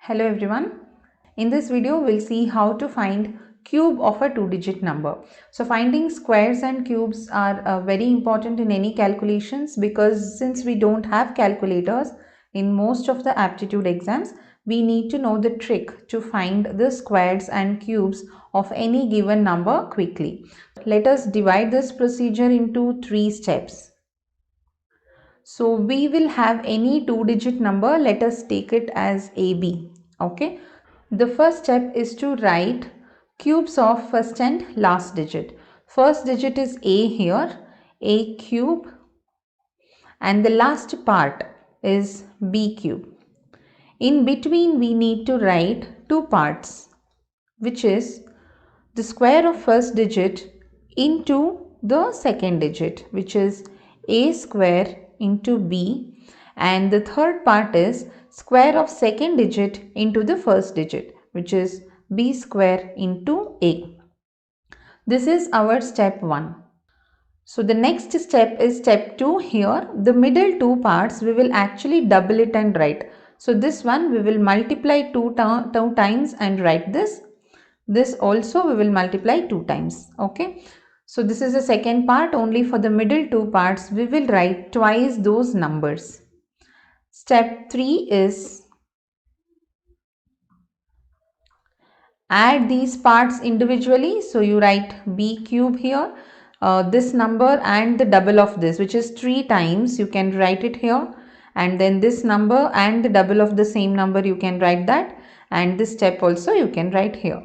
Hello everyone. In this video we'll see how to find cube of a two-digit number. So finding squares and cubes are very important in any calculations because since we don't have calculators in most of the aptitude exams, we need to know the trick to find the squares and cubes of any given number quickly. Let us divide this procedure into 3 steps. So we will have any two-digit number. Let us take it as AB. Okay. The first step is to write cubes of first and last digit. First digit is A here, A cube, and the last part is B cube. In between we need to write two parts, which is the square of first digit into the second digit, which is A square into B, and the third part is square of second digit into the first digit, which is B square into A. This is our step 1. So the next step is step 2. Here the middle two parts we will actually double it and write. So this one we will multiply two times and write this. This also we will multiply 2 times. Okay. So this is the second part. Only for the middle two parts we will write twice those numbers. Step 3 is add these parts individually. So you write B cube here. This number and the double of this, which is 3 times, you can write it here, and then this number and the double of the same number you can write that, and this step also you can write here.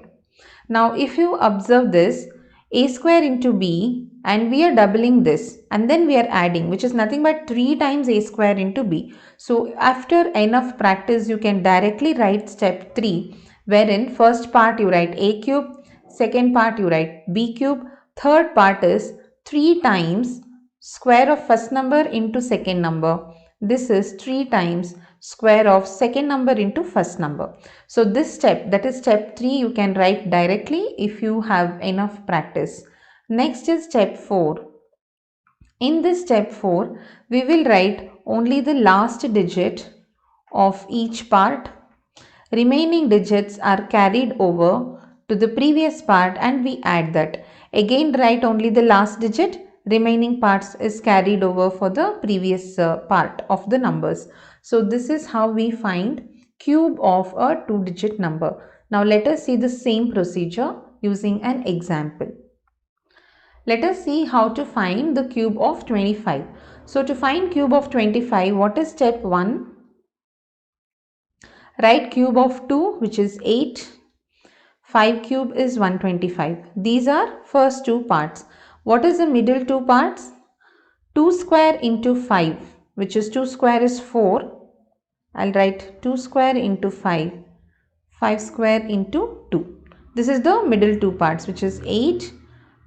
Now if you observe this, A square into B, and we are doubling this and then we are adding, which is nothing but 3 times A square into B. So after enough practice you can directly write step 3, wherein first part you write A cube, second part you write B cube, third part is 3 times square of first number into second number. This is 3 times square of second number into first number. So this step, that is step 3, you can write directly if you have enough practice. Next is step 4. In this step 4, we will write only the last digit of each part. Remaining digits are carried over to the previous part and we add that. Again write only the last digit, remaining parts is carried over for the previous part of the numbers. So this is how we find cube of a two-digit number. Now let us see the same procedure using an example. Let us see how to find the cube of 25. So to find cube of 25, what is step 1? Write cube of 2, which is 8. 5 cube is 125. These are first two parts. What is the middle two parts? 2 square into 5, which is 2 square is 4. I'll write 2 square into 5. 5 square into 2. This is the middle two parts, which is 8.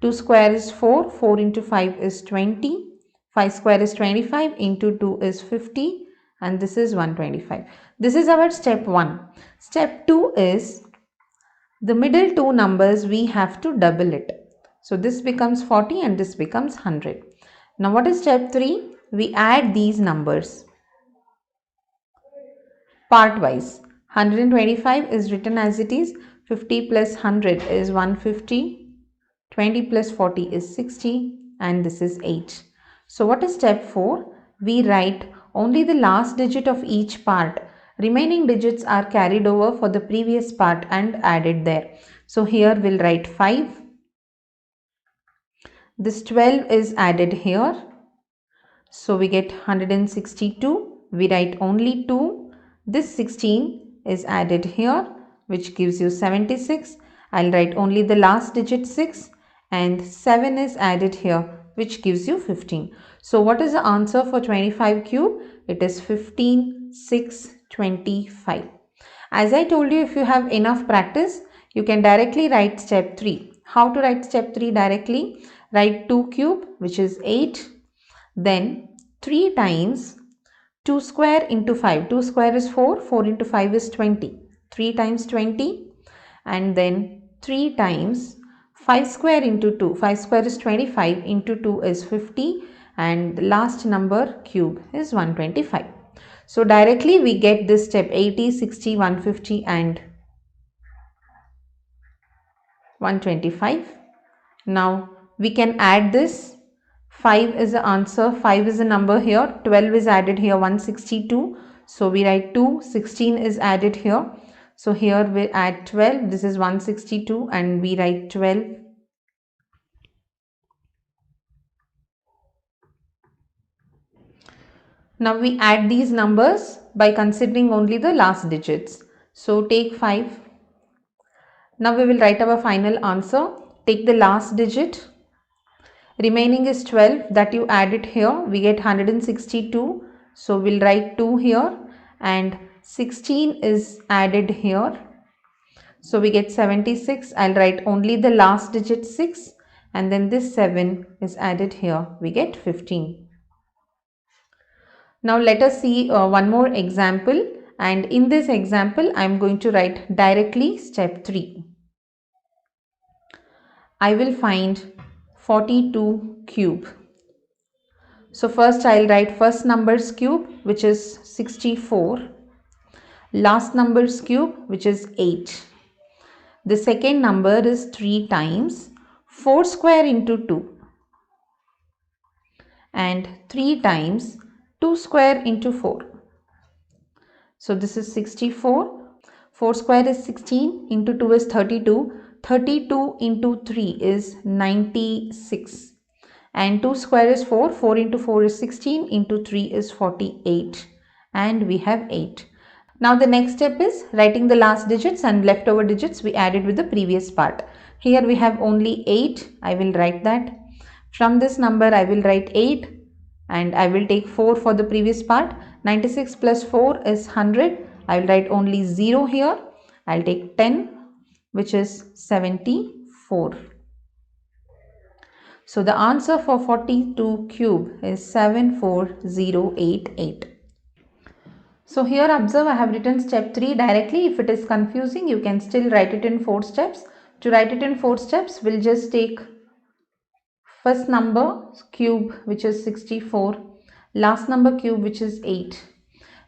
2 square is 4. 4 into 5 is 20. 5 square is 25. Into 2 is 50. And this is 125. This is our step 1. Step 2 is the middle two numbers we have to double it. So this becomes 40 and this becomes 100. Now what is step 3? We add these numbers part wise. 125 is written as it is. 50 plus 100 is 150. 20 plus 40 is 60 and this is 8. So what is step 4? We write only the last digit of each part. Remaining digits are carried over for the previous part and added there. So here we'll write 5. This 12 is added here. So we get 162. We write only 2. This 16 is added here, which gives you 76. I'll write only the last digit 6. And 7 is added here, which gives you 15. So what is the answer for 25 cube? It is 15, 6, 25. As I told you, if you have enough practice, you can directly write step 3. How to write step 3 directly? Write 2 cube, which is 8. Then 3 times 2 square into 5. 2 square is 4. 4 into 5 is 20. 3 times 20. And then 3 times 5 square into 2. 5 square is 25. Into 2 is 50. And the last number cube is 125. So directly we get this step 80, 60, 150 and 125. Now we can add this. 5 is the answer, 5 is the number here, 12 is added here, 162. So we write 2, 16 is added here. So here we add 12, this is 162 and we write 12. Now we add these numbers by considering only the last digits. So take 5. Now we will write our final answer. Take the last digit. Remaining is 12 that you add it here. We get 162. So we'll write 2 here and 16 is added here. So we get 76. I'll write only the last digit 6 and then this 7 is added here. We get 15. Now let us see one more example, and in this example I am going to write directly step 3. I will find 42 cube. So first I will write first number's cube, which is 64, last number's cube, which is 8. The second number is 3 times 4 square into 2 and 3 times 2 square into 4. So this is 64. 4 square is 16, into 2 is 32. 32 into 3 is 96. And 2 square is 4. 4 into 4 is 16, into 3 is 48. And we have 8. Now the next step is writing the last digits and leftover digits we added with the previous part. Here we have only 8. I will write that. From this number I will write 8 and I will take 4 for the previous part. 96 plus 4 is 100. I will write only 0 here. I will take 10, which is 74. So the answer for 42 cube is 74088. So here observe, I have written step 3 directly. If it is confusing, you can still write it in 4 steps. To write it in 4 steps, we'll just take first number cube, which is 64, last number cube, which is 8.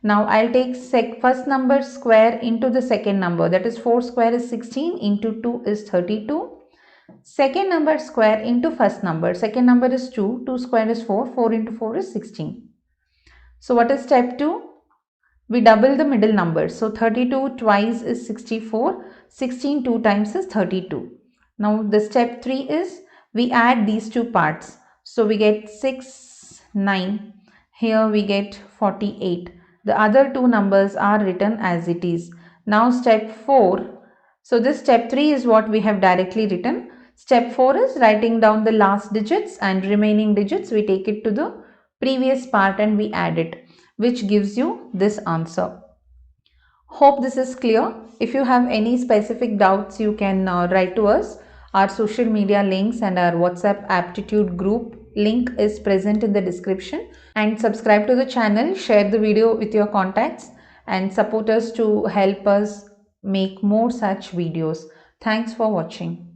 Now I'll take first number square into the second number, that is 4 square is 16, into 2 is 32. Second number square into first number, second number is 2, 2 square is 4, 4 into 4 is 16. So what is step 2? We double the middle number. So 32 twice is 64, 16 2 times is 32. Now the step 3 is we add these two parts. So we get 6, 9. Here we get 48. The other two numbers are written as it is. Now step 4. So this step 3 is what we have directly written. Step 4 is writing down the last digits and remaining digits. We take it to the previous part and we add it, which gives you this answer. Hope this is clear. If you have any specific doubts, you can write to us. Our social media links and our WhatsApp aptitude group link is present in the description. And subscribe to the channel, share the video with your contacts and support us to help us make more such videos. Thanks for watching.